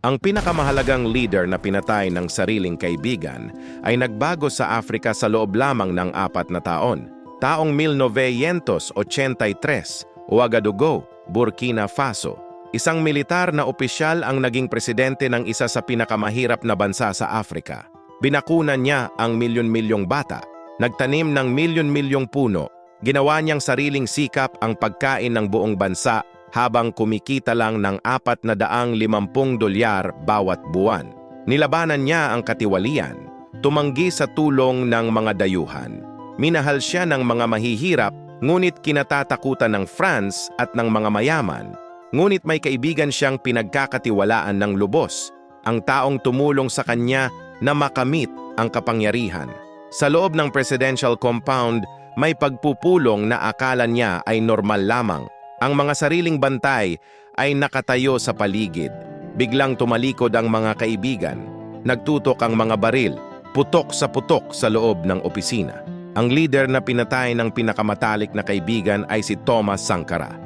Ang pinakamahalagang leader na pinatay ng sariling kaibigan ay nagbago sa Afrika sa loob lamang ng 4 na taon. Taong 1983, Ouagadougou, Burkina Faso. Isang militar na opisyal ang naging presidente ng isa sa pinakamahirap na bansa sa Afrika. Binakunan niya ang milyon-milyong bata, nagtanim ng milyon-milyong puno, ginawa niyang sariling sikap ang pagkain ng buong bansa habang kumikita lang ng $450 bawat buwan. Nilabanan niya ang katiwalian, tumanggi sa tulong ng mga dayuhan. Minahal siya ng mga mahihirap, ngunit kinatatakutan ng France at ng mga mayaman. Ngunit may kaibigan siyang pinagkakatiwalaan ng lubos, ang taong tumulong sa kanya na makamit ang kapangyarihan. Sa loob ng presidential compound, may pagpupulong na akala niya ay normal lamang. Ang mga sariling bantay ay nakatayo sa paligid. Biglang tumalikod ang mga kaibigan. Nagtutok ang mga baril, putok sa loob ng opisina. Ang leader na pinatay ng pinakamatalik na kaibigan ay si Thomas Sankara.